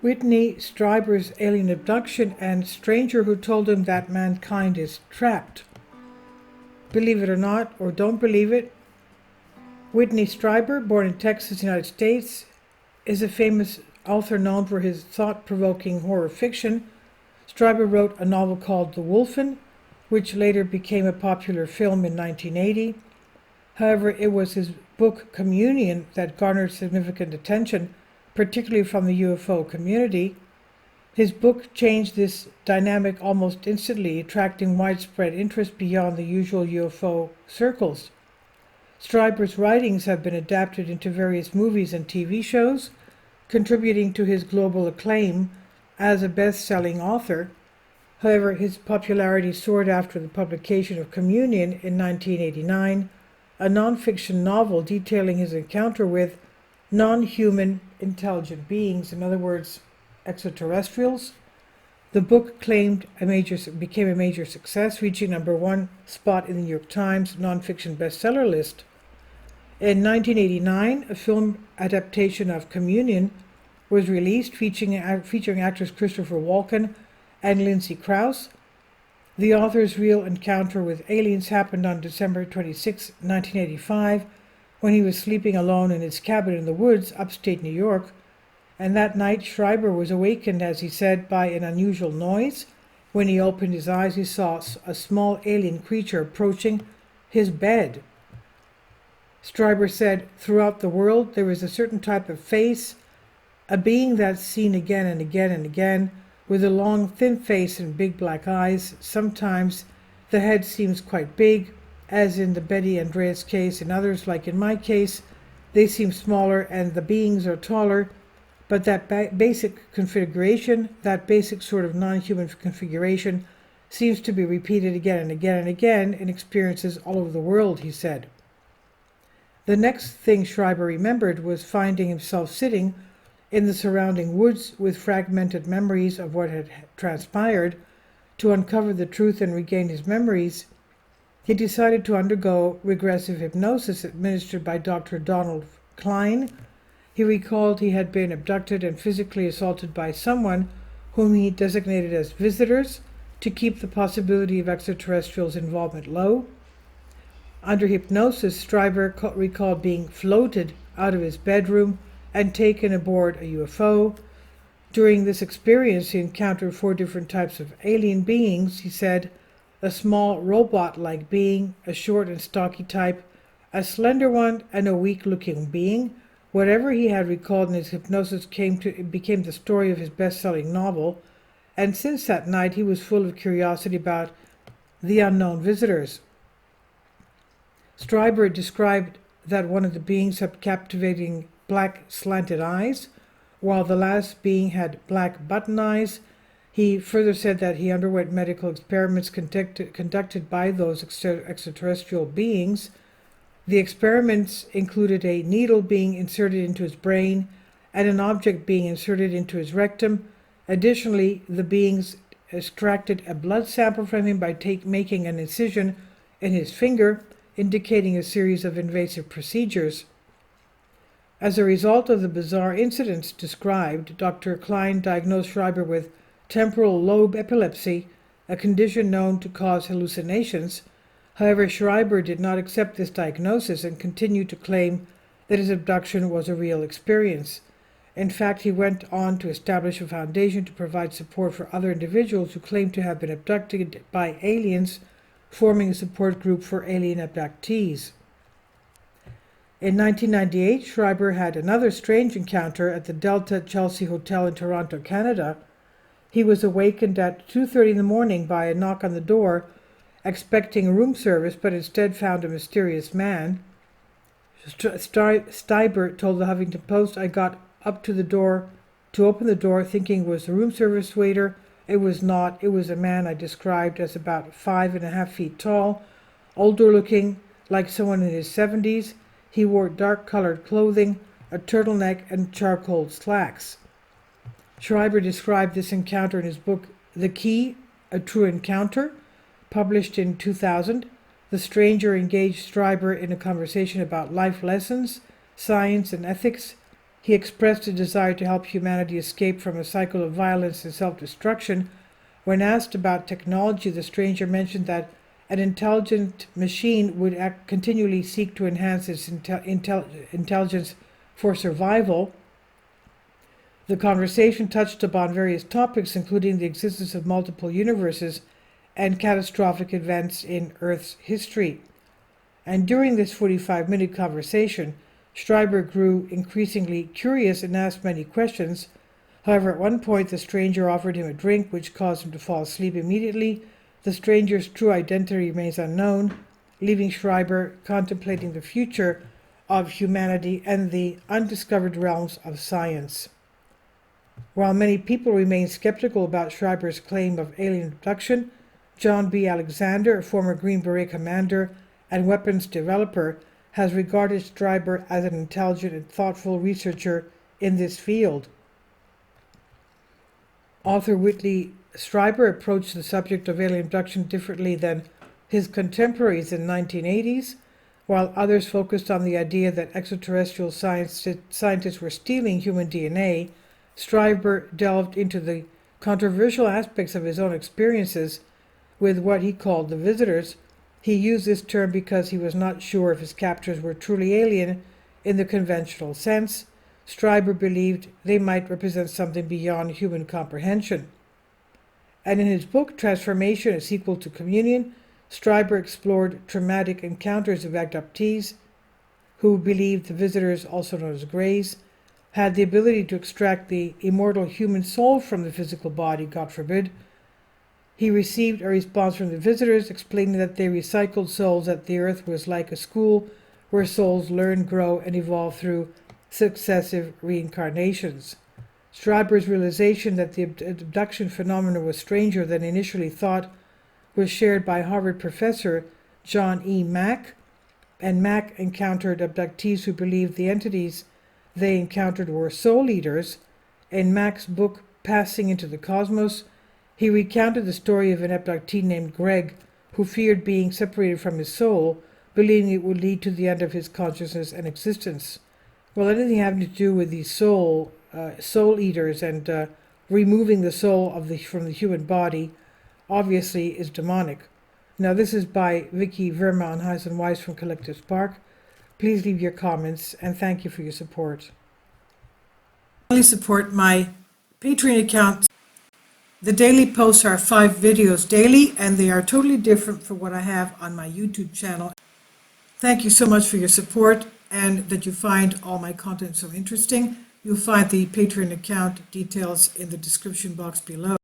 Whitney Strieber's alien abduction and stranger who told him that mankind is trapped. Believe it or not, or don't believe it, Whitley Strieber, born in Texas, United States, is a famous author known for his thought-provoking horror fiction. Strieber wrote a novel called The Wolfen, which later became a popular film in 1980. However, it was his book Communion that garnered significant attention, particularly from the UFO community. His book changed this dynamic almost instantly, attracting widespread interest beyond the usual UFO circles. Strieber's writings have been adapted into various movies and TV shows, contributing to his global acclaim as a best-selling author. However, his popularity soared after the publication of Communion in 1989, a non-fiction novel detailing his encounter with non-human intelligent beings, in other words, extraterrestrials. The book became a major success, reaching #1 spot in the New York Times non-fiction bestseller list. In 1989, a film adaptation of Communion was released, featuring actors Christopher Walken and Lindsay Krause. The author's real encounter with aliens happened on December 26, 1985, when he was sleeping alone in his cabin in the woods, upstate New York, and that night Strieber was awakened, as he said, by an unusual noise. When he opened his eyes, he saw a small alien creature approaching his bed. Strieber said, "Throughout the world there is a certain type of face, a being that's seen again and again and again, with a long, thin face and big black eyes. Sometimes the head seems quite big, as in the Betty Andreas case. In others, like in my case, they seem smaller and the beings are taller. But that basic configuration, that basic sort of non-human configuration, seems to be repeated again and again and again in experiences all over the world," he said. The next thing Strieber remembered was finding himself sitting in the surrounding woods with fragmented memories of what had transpired. To uncover the truth and regain his memories, he decided to undergo regressive hypnosis administered by Dr. Donald Klein. He recalled he had been abducted and physically assaulted by someone whom he designated as visitors to keep the possibility of extraterrestrials' involvement low. Under hypnosis, Strieber recalled being floated out of his bedroom and taken aboard a UFO. During this experience, he encountered 4 different types of alien beings, he said: a small robot-like being, a short and stocky type, a slender one, and a weak-looking being. Whatever he had recalled in his hypnosis became the story of his best-selling novel, and since that night he was full of curiosity about the unknown visitors. Strieber described that one of the beings had captivating black slanted eyes, while the last being had black button eyes. He further said that he underwent medical experiments conducted by those extraterrestrial beings. The experiments included a needle being inserted into his brain and an object being inserted into his rectum. Additionally, the beings extracted a blood sample from him by making an incision in his finger, indicating a series of invasive procedures. As a result of the bizarre incidents described, Dr. Klein diagnosed Strieber with temporal lobe epilepsy, a condition known to cause hallucinations. However, Strieber did not accept this diagnosis and continued to claim that his abduction was a real experience. In fact, he went on to establish a foundation to provide support for other individuals who claimed to have been abducted by aliens, forming a support group for alien abductees. In 1998, Strieber had another strange encounter at the Delta Chelsea Hotel in Toronto, Canada. He was awakened at 2:30 in the morning by a knock on the door, expecting room service, but instead found a mysterious man. Strieber told the Huffington Post, "I got up to the door to open the door thinking it was the room service waiter. It was not. It was a man I described as about 5.5 feet tall, older looking, like someone in his 70s. He wore dark-colored clothing, a turtleneck, and charcoal slacks." Strieber described this encounter in his book The Key, A True Encounter, published in 2000. The stranger engaged Strieber in a conversation about life lessons, science, and ethics. He expressed a desire to help humanity escape from a cycle of violence and self-destruction. When asked about technology, the stranger mentioned that an intelligent machine would continually seek to enhance its intelligence for survival. The conversation touched upon various topics, including the existence of multiple universes and catastrophic events in Earth's history. And during this 45-minute conversation, Strieber grew increasingly curious and asked many questions. However, at one point the stranger offered him a drink which caused him to fall asleep immediately. The stranger's true identity remains unknown, leaving Strieber contemplating the future of humanity and the undiscovered realms of science. While many people remain skeptical about Strieber's claim of alien abduction, John B. Alexander, a former Green Beret commander and weapons developer, has regarded Strieber as an intelligent and thoughtful researcher in this field. Author Whitley Strieber approached the subject of alien abduction differently than his contemporaries in the 1980s. While others focused on the idea that extraterrestrial scientists were stealing human DNA, Strieber delved into the controversial aspects of his own experiences with what he called the visitors. He used this term because he was not sure if his captors were truly alien in the conventional sense. Strieber believed they might represent something beyond human comprehension. And in his book, Transformation, a sequel to Communion, Strieber explored traumatic encounters of abductees who believed the visitors, also known as Greys, had the ability to extract the immortal human soul from the physical body, God forbid. He received a response from the visitors explaining that they recycled souls, that the earth was like a school where souls learn, grow, and evolve through successive reincarnations. Strieber's realization that the abduction phenomenon was stranger than initially thought was shared by Harvard professor John E. Mack, and Mack encountered abductees who believed the entities they encountered were soul eaters. In Mack's book, Passing into the Cosmos, he recounted the story of an abductee named Greg who feared being separated from his soul, believing it would lead to the end of his consciousness and existence. Well, anything having to do with these soul eaters and removing the soul from the human body obviously is demonic. Now, this is by Vicky Verma on Highs and Wise from Collective Spark. Please leave your comments, and thank you for your support. Please support my Patreon account. The daily posts are 5 videos daily, and they are totally different from what I have on my YouTube channel. Thank you so much for your support and that you find all my content so interesting. You'll find the Patreon account details in the description box below.